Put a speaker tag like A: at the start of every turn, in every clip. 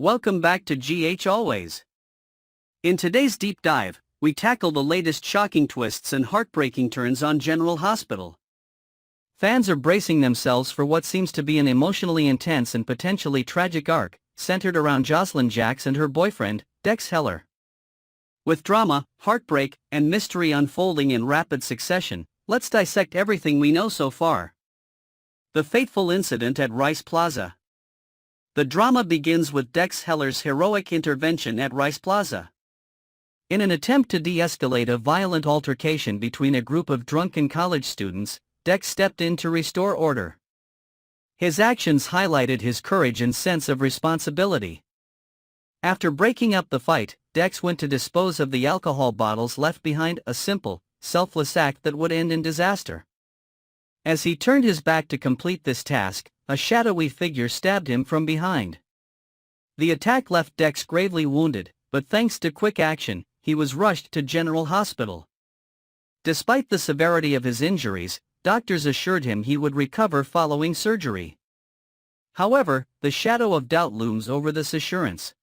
A: Welcome back to GH Always. In today's deep dive, we tackle the latest shocking twists and heartbreaking turns on General Hospital. Fans are bracing themselves for what seems to be an emotionally intense and potentially tragic arc, centered around Joselyn Jax and her boyfriend, Dex Heller. With drama, heartbreak, and mystery unfolding in rapid succession, let's dissect everything we know so far. The fateful incident at Rice Plaza. The drama begins with Dex Heller's heroic intervention at Rice Plaza. In an attempt to de-escalate a violent altercation between a group of drunken college students, Dex stepped in to restore order. His actions highlighted his courage and sense of responsibility. After breaking up the fight, Dex went to dispose of the alcohol bottles left behind, a simple, selfless act that would end in disaster. As he turned his back to complete this task, a shadowy figure stabbed him from behind. The attack left Dex gravely wounded, but thanks to quick action, he was rushed to General Hospital. Despite the severity of his injuries, doctors assured him he would recover following surgery. However, the shadow of doubt looms over this assurance.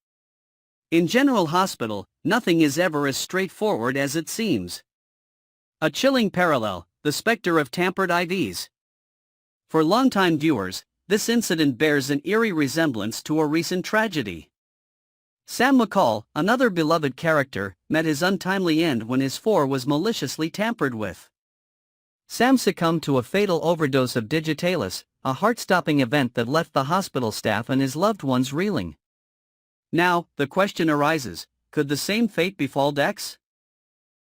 A: In General Hospital, nothing is ever as straightforward as it seems. A chilling parallel, the specter of tampered IVs. For longtime viewers, this incident bears an eerie resemblance to a recent tragedy. Sam McCall, another beloved character, met his untimely end when his IV was maliciously tampered with. Sam succumbed to a fatal overdose of digitalis, a heart-stopping event that left the hospital staff and his loved ones reeling. Now, the question arises, could the same fate befall Dex?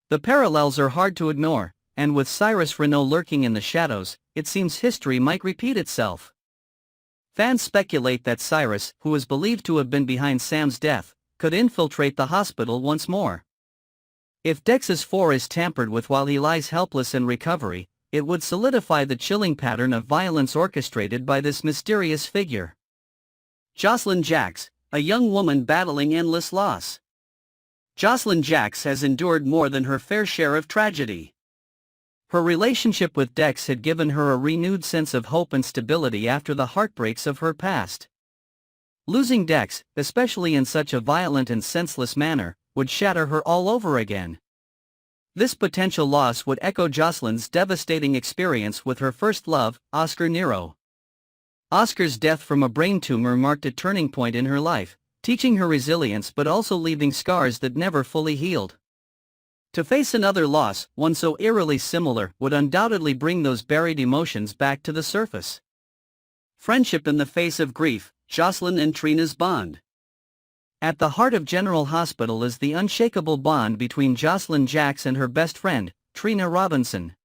A: The parallels are hard to ignore, and with Cyrus Renault lurking in the shadows, it seems history might repeat itself. Fans speculate that Cyrus, who is believed to have been behind Sam's death, could infiltrate the hospital once more. If Dex's IV is tampered with while he lies helpless in recovery, it would solidify the chilling pattern of violence orchestrated by this mysterious figure. Joselyn Jax, a young woman battling endless loss. Joselyn Jax has endured more than her fair share of tragedy. Her relationship with Dex had given her a renewed sense of hope and stability after the heartbreaks of her past. Losing Dex, especially in such a violent and senseless manner, would shatter her all over again. This potential loss would echo Joselyn's devastating experience with her first love, Oscar Nero. Oscar's death from a brain tumor marked a turning point in her life, teaching her resilience but also leaving scars that never fully healed. To face another loss, one so eerily similar, would undoubtedly bring those buried emotions back to the surface. Friendship in the face of grief, Joselyn and Trina's bond. At the heart of General Hospital is the unshakable bond between Joselyn Jax and her best friend, Trina Robinson.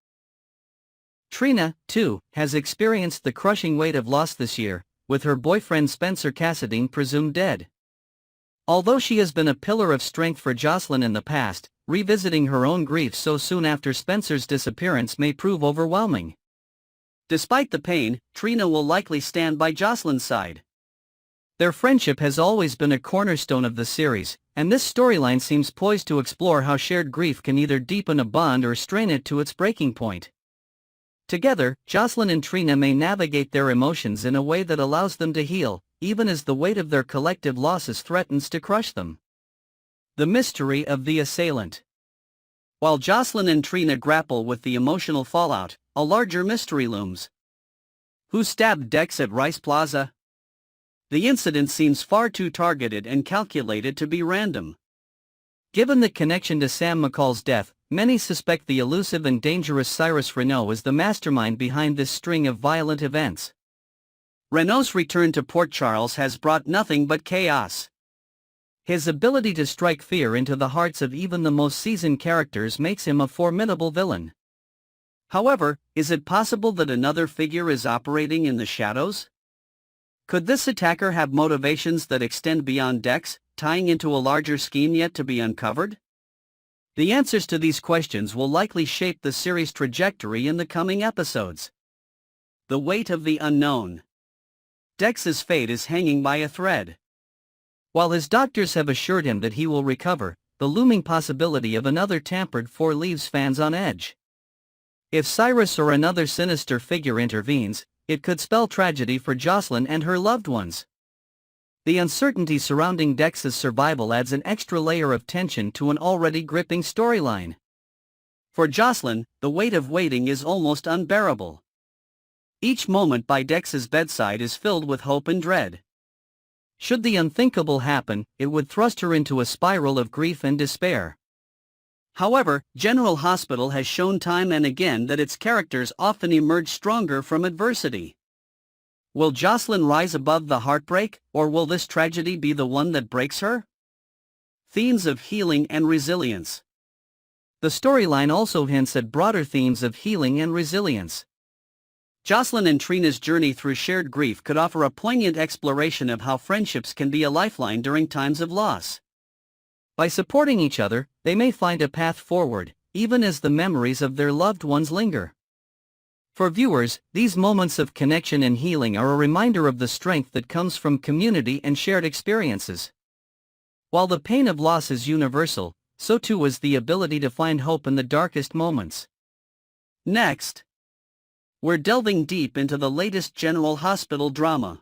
A: Trina, too, has experienced the crushing weight of loss this year, with her boyfriend Spencer Cassadine presumed dead. Although she has been a pillar of strength for Joselyn in the past, revisiting her own grief so soon after Spencer's disappearance may prove overwhelming. Despite the pain, Trina will likely stand by Joselyn's side. Their friendship has always been a cornerstone of the series, and this storyline seems poised to explore how shared grief can either deepen a bond or strain it to its breaking point. Together, Joselyn and Trina may navigate their emotions in a way that allows them to heal, even as the weight of their collective losses threatens to crush them. The mystery of the assailant. While Joselyn and Trina grapple with the emotional fallout, a larger mystery looms. Who stabbed Dex at Rice Plaza? The incident seems far too targeted and calculated to be random. Given the connection to Sam McCall's death, many suspect the elusive and dangerous Cyrus Renault is the mastermind behind this string of violent events. Renault's return to Port Charles has brought nothing but chaos. His ability to strike fear into the hearts of even the most seasoned characters makes him a formidable villain. However, is it possible that another figure is operating in the shadows? Could this attacker have motivations that extend beyond Dex, tying into a larger scheme yet to be uncovered? The answers to these questions will likely shape the series' trajectory in the coming episodes. The weight of the unknown. Dex's fate is hanging by a thread. While his doctors have assured him that he will recover, the looming possibility of another tampered IV leaves fans on edge. If Cyrus or another sinister figure intervenes, it could spell tragedy for Joselyn and her loved ones. The uncertainty surrounding Dex's survival adds an extra layer of tension to an already gripping storyline. For Joselyn, the weight of waiting is almost unbearable. Each moment by Dex's bedside is filled with hope and dread. Should the unthinkable happen, it would thrust her into a spiral of grief and despair. However, General Hospital has shown time and again that its characters often emerge stronger from adversity. Will Joselyn rise above the heartbreak, or will this tragedy be the one that breaks her? Themes of healing and resilience. The storyline also hints at broader themes of healing and resilience. Joselyn and Trina's journey through shared grief could offer a poignant exploration of how friendships can be a lifeline during times of loss. By supporting each other, they may find a path forward, even as the memories of their loved ones linger. For viewers, these moments of connection and healing are a reminder of the strength that comes from community and shared experiences. While the pain of loss is universal, so too is the ability to find hope in the darkest moments. Next, we're delving deep into the latest General Hospital drama.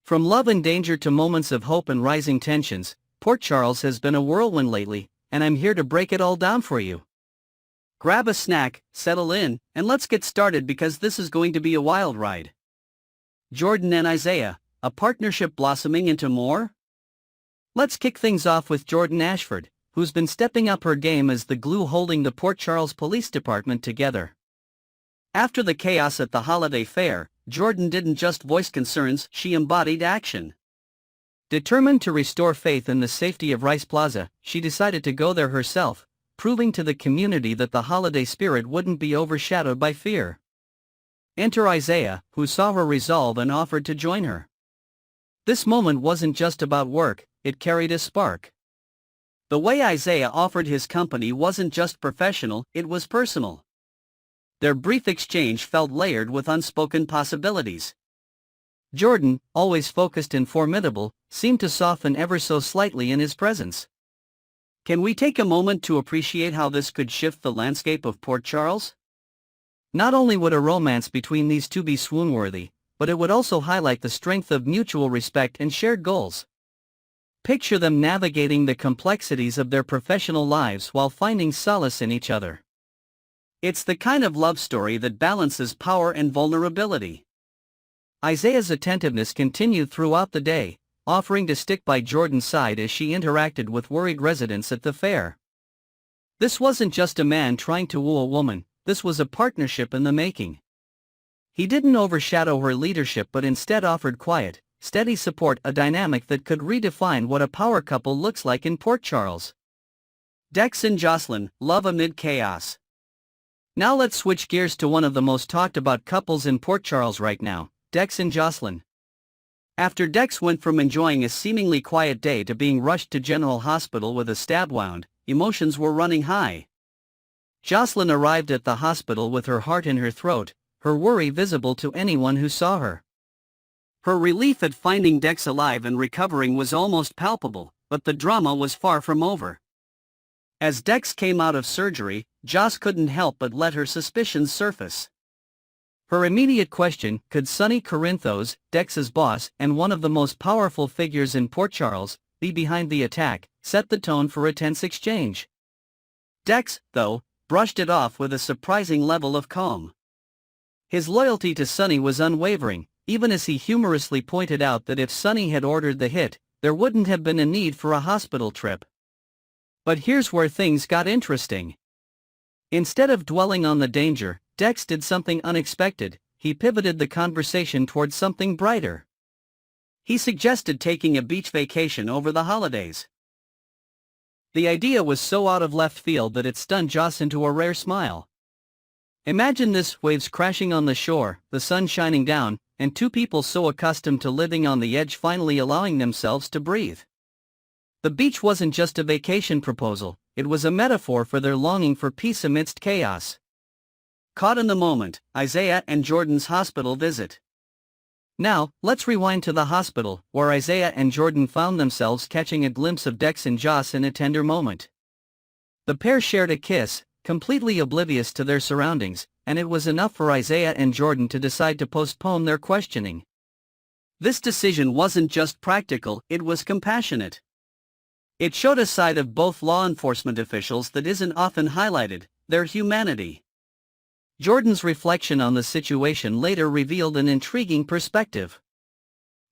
A: From love and danger to moments of hope and rising tensions, Port Charles has been a whirlwind lately, and I'm here to break it all down for you. Grab a snack, settle in, and let's get started because this is going to be a wild ride. Jordan and Isaiah, a partnership blossoming into more? Let's kick things off with Jordan Ashford, who's been stepping up her game as the glue holding the Port Charles Police Department together. After the chaos at the holiday fair, Jordan didn't just voice concerns, she embodied action. Determined to restore faith in the safety of Rice Plaza, she decided to go there herself, proving to the community that the holiday spirit wouldn't be overshadowed by fear. Enter Isaiah, who saw her resolve and offered to join her. This moment wasn't just about work, it carried a spark. The way Isaiah offered his company wasn't just professional, it was personal. Their brief exchange felt layered with unspoken possibilities. Jordan, always focused and formidable, seemed to soften ever so slightly in his presence. Can we take a moment to appreciate how this could shift the landscape of Port Charles? Not only would a romance between these two be swoon-worthy, but it would also highlight the strength of mutual respect and shared goals. Picture them navigating the complexities of their professional lives while finding solace in each other. It's the kind of love story that balances power and vulnerability. Isaiah's attentiveness continued throughout the day, offering to stick by Jordan's side as she interacted with worried residents at the fair. This wasn't just a man trying to woo a woman, this was a partnership in the making. He didn't overshadow her leadership but instead offered quiet, steady support, a dynamic that could redefine what a power couple looks like in Port Charles. Dex and Joselyn, love amid chaos. Now let's switch gears to one of the most talked about couples in Port Charles right now, Dex and Joselyn. After Dex went from enjoying a seemingly quiet day to being rushed to General Hospital with a stab wound, emotions were running high. Joselyn arrived at the hospital with her heart in her throat, her worry visible to anyone who saw her. Her relief at finding Dex alive and recovering was almost palpable, but the drama was far from over. As Dex came out of surgery, Joss couldn't help but let her suspicions surface. Her immediate question, could Sonny Corinthos, Dex's boss and one of the most powerful figures in Port Charles, be behind the attack, set the tone for a tense exchange. Dex, though, brushed it off with a surprising level of calm. His loyalty to Sonny was unwavering, even as he humorously pointed out that if Sonny had ordered the hit, there wouldn't have been a need for a hospital trip. But here's where things got interesting. Instead of dwelling on the danger, Dex did something unexpected. He pivoted the conversation towards something brighter. He suggested taking a beach vacation over the holidays. The idea was so out of left field that it stunned Joss into a rare smile. Imagine this, waves crashing on the shore, the sun shining down, and two people so accustomed to living on the edge finally allowing themselves to breathe. The beach wasn't just a vacation proposal, it was a metaphor for their longing for peace amidst chaos. Caught in the moment, Isaiah and Jordan's hospital visit. Now, let's rewind to the hospital, where Isaiah and Jordan found themselves catching a glimpse of Dex and Joss in a tender moment. The pair shared a kiss, completely oblivious to their surroundings, and it was enough for Isaiah and Jordan to decide to postpone their questioning. This decision wasn't just practical, it was compassionate. It showed a side of both law enforcement officials that isn't often highlighted: their humanity. Jordan's reflection on the situation later revealed an intriguing perspective.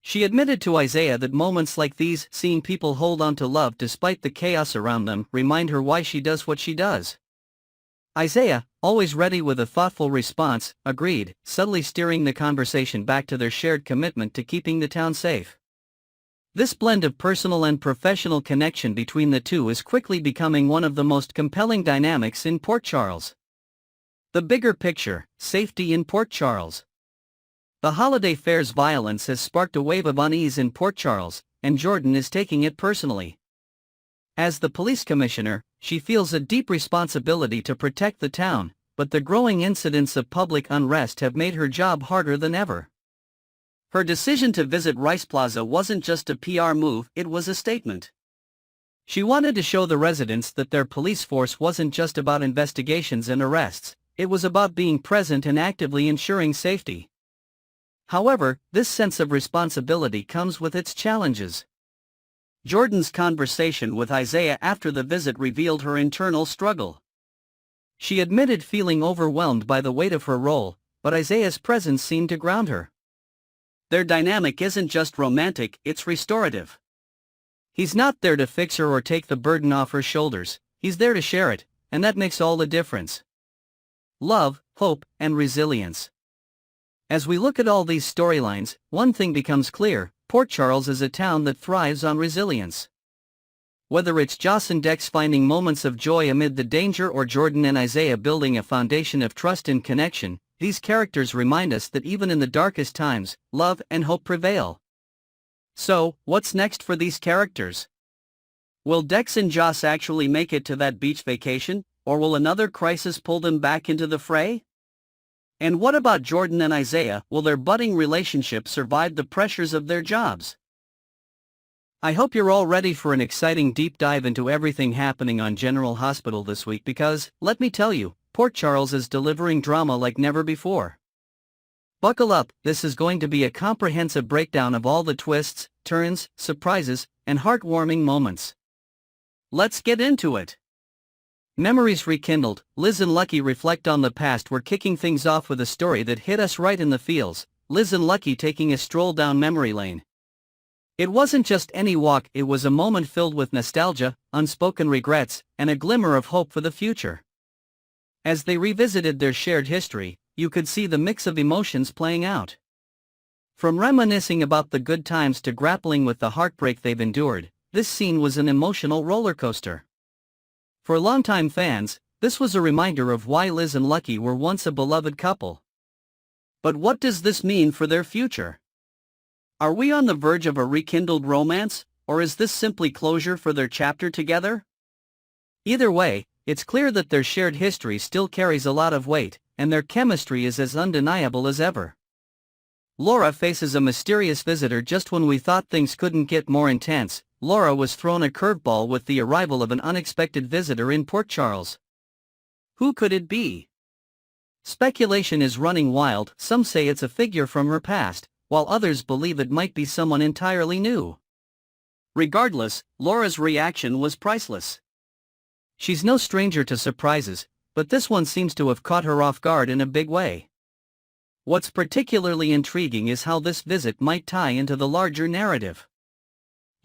A: She admitted to Isaiah that moments like these, seeing people hold on to love despite the chaos around them, remind her why she does what she does. Isaiah, always ready with a thoughtful response, agreed, subtly steering the conversation back to their shared commitment to keeping the town safe. This blend of personal and professional connection between the two is quickly becoming one of the most compelling dynamics in Port Charles. The bigger picture: safety in Port Charles. The holiday fair's violence has sparked a wave of unease in Port Charles, and Jordan is taking it personally. As the police commissioner, she feels a deep responsibility to protect the town, but the growing incidents of public unrest have made her job harder than ever. Her decision to visit Rice Plaza wasn't just a PR move, it was a statement. She wanted to show the residents that their police force wasn't just about investigations and arrests, it was about being present and actively ensuring safety. However, this sense of responsibility comes with its challenges. Jordan's conversation with Isaiah after the visit revealed her internal struggle. She admitted feeling overwhelmed by the weight of her role, but Isaiah's presence seemed to ground her. Their dynamic isn't just romantic, it's restorative. He's not there to fix her or take the burden off her shoulders, he's there to share it, and that makes all the difference. Love, hope, and resilience. As we look at all these storylines, one thing becomes clear: Port Charles is a town that thrives on resilience. Whether it's Joss and Dex finding moments of joy amid the danger or Jordan and Isaiah building a foundation of trust and connection, these characters remind us that even in the darkest times, love and hope prevail. So, what's next for these characters? Will Dex and Joss actually make it to that beach vacation, or will another crisis pull them back into the fray? And what about Jordan and Isaiah? Will their budding relationship survive the pressures of their jobs? I hope you're all ready for an exciting deep dive into everything happening on General Hospital this week because, let me tell you, Port Charles is delivering drama like never before. Buckle up, this is going to be a comprehensive breakdown of all the twists, turns, surprises, and heartwarming moments. Let's get into it. Memories rekindled, Liz and Lucky reflect on the past. We're kicking things off with a story that hit us right in the feels, Liz and Lucky taking a stroll down memory lane. It wasn't just any walk, it was a moment filled with nostalgia, unspoken regrets, and a glimmer of hope for the future. As they revisited their shared history, you could see the mix of emotions playing out. From reminiscing about the good times to grappling with the heartbreak they've endured, this scene was an emotional roller coaster. For longtime fans, this was a reminder of why Liz and Lucky were once a beloved couple. But what does this mean for their future? Are we on the verge of a rekindled romance, or is this simply closure for their chapter together? Either way, it's clear that their shared history still carries a lot of weight, and their chemistry is as undeniable as ever. Laura faces a mysterious visitor. Just when we thought things couldn't get more intense, Laura was thrown a curveball with the arrival of an unexpected visitor in Port Charles. Who could it be? Speculation is running wild. Some say it's a figure from her past, while others believe it might be someone entirely new. Regardless, Laura's reaction was priceless. She's no stranger to surprises, but this one seems to have caught her off guard in a big way. What's particularly intriguing is how this visit might tie into the larger narrative.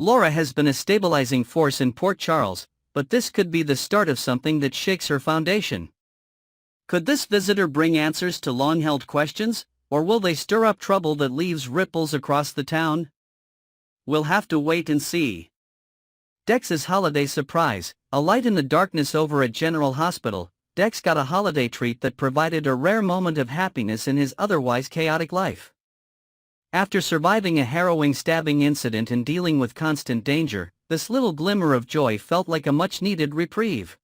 A: Laura has been a stabilizing force in Port Charles, but this could be the start of something that shakes her foundation. Could this visitor bring answers to long-held questions, or will they stir up trouble that leaves ripples across the town? We'll have to wait and see. Dex's holiday surprise. A light in the darkness over at General Hospital, Dex got a holiday treat that provided a rare moment of happiness in his otherwise chaotic life. After surviving a harrowing stabbing incident and dealing with constant danger, this little glimmer of joy felt like a much-needed reprieve.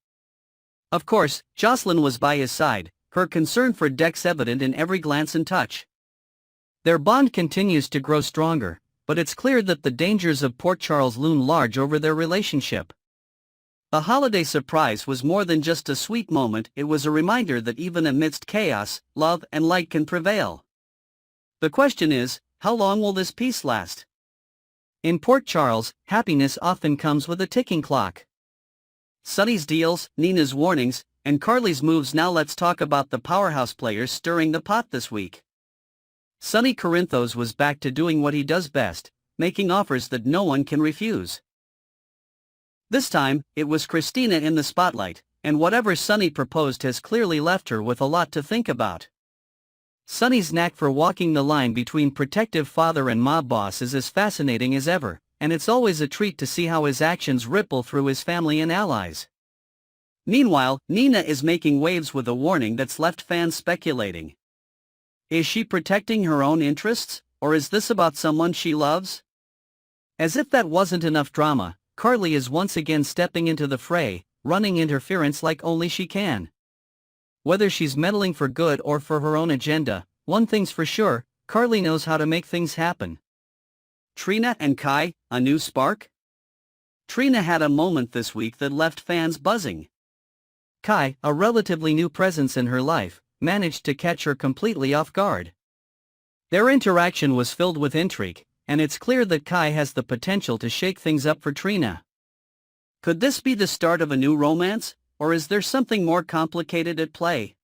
A: Of course, Joselyn was by his side, her concern for Dex evident in every glance and touch. Their bond continues to grow stronger, but it's clear that the dangers of Port Charles loom large over their relationship. The holiday surprise was more than just a sweet moment, it was a reminder that even amidst chaos, love and light can prevail. The question is, how long will this peace last? In Port Charles, happiness often comes with a ticking clock. Sunny's deals, Nina's warnings, and Carly's moves. Now let's talk about the powerhouse players stirring the pot this week. Sunny Corinthos was back to doing what he does best, making offers that no one can refuse. This time, it was Christina in the spotlight, and whatever Sunny proposed has clearly left her with a lot to think about. Sunny's knack for walking the line between protective father and mob boss is as fascinating as ever, and it's always a treat to see how his actions ripple through his family and allies. Meanwhile, Nina is making waves with a warning that's left fans speculating. Is she protecting her own interests, or is this about someone she loves? As if that wasn't enough drama, Carly is once again stepping into the fray, running interference like only she can. Whether she's meddling for good or for her own agenda, one thing's for sure, Carly knows how to make things happen. Trina and Kai, a new spark? Trina had a moment this week that left fans buzzing. Kai, a relatively new presence in her life, managed to catch her completely off guard. Their interaction was filled with intrigue, and it's clear that Kai has the potential to shake things up for Trina. Could this be the start of a new romance, or is there something more complicated at play?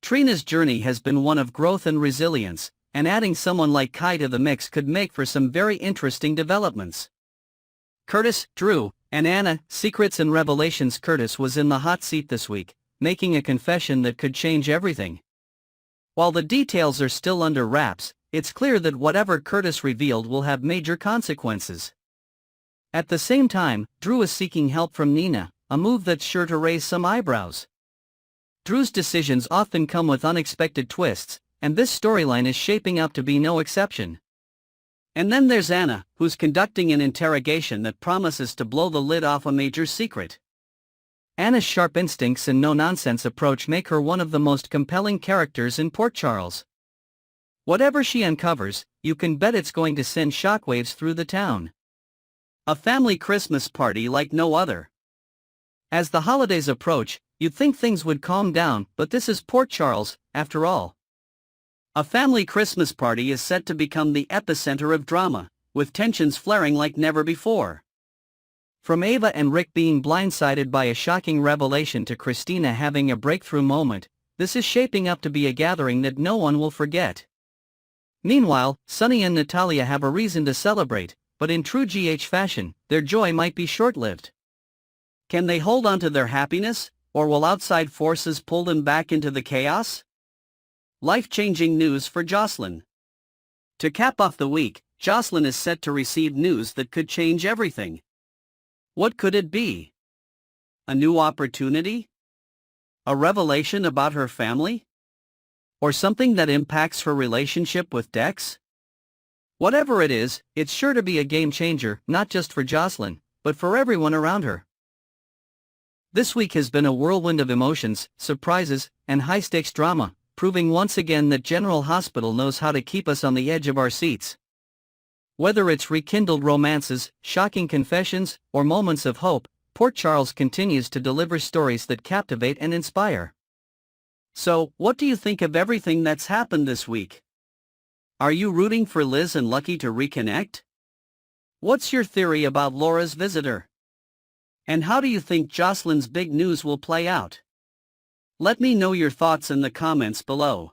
A: Trina's journey has been one of growth and resilience, and adding someone like Kai to the mix could make for some very interesting developments. Curtis, Drew, and Anna, Secrets and Revelations. Curtis was in the hot seat this week, making a confession that could change everything. While the details are still under wraps, it's clear that whatever Curtis revealed will have major consequences. At the same time, Drew is seeking help from Nina, a move that's sure to raise some eyebrows. Drew's decisions often come with unexpected twists, and this storyline is shaping up to be no exception. And then there's Anna, who's conducting an interrogation that promises to blow the lid off a major secret. Anna's sharp instincts and no-nonsense approach make her one of the most compelling characters in Port Charles. Whatever she uncovers, you can bet it's going to send shockwaves through the town. A family Christmas party like no other. As the holidays approach, you'd think things would calm down, but this is Port Charles, after all. A family Christmas party is set to become the epicenter of drama, with tensions flaring like never before. From Ava and Rick being blindsided by a shocking revelation to Christina having a breakthrough moment, this is shaping up to be a gathering that no one will forget. Meanwhile, Sunny and Natalia have a reason to celebrate, but in true GH fashion, their joy might be short-lived. Can they hold on to their happiness, or will outside forces pull them back into the chaos? Life-changing news for Joselyn. To cap off the week, Joselyn is set to receive news that could change everything. What could it be? A new opportunity? A revelation about her family? Or something that impacts her relationship with Dex? Whatever it is, it's sure to be a game changer, not just for Joselyn, but for everyone around her. This week has been a whirlwind of emotions, surprises, and high-stakes drama, proving once again that General Hospital knows how to keep us on the edge of our seats. Whether it's rekindled romances, shocking confessions, or moments of hope, Port Charles continues to deliver stories that captivate and inspire. So, what do you think of everything that's happened this week? Are you rooting for Liz and Lucky to reconnect? What's your theory about Laura's visitor? And how do you think Joselyn's big news will play out? Let me know your thoughts in the comments below.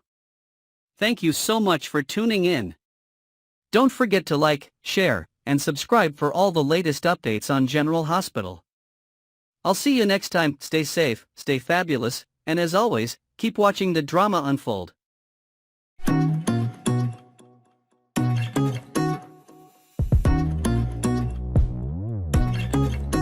A: Thank you so much for tuning in. Don't forget to like, share, and subscribe for all the latest updates on General Hospital. I'll see you next time. Stay safe, stay fabulous, and as always, keep watching the drama unfold.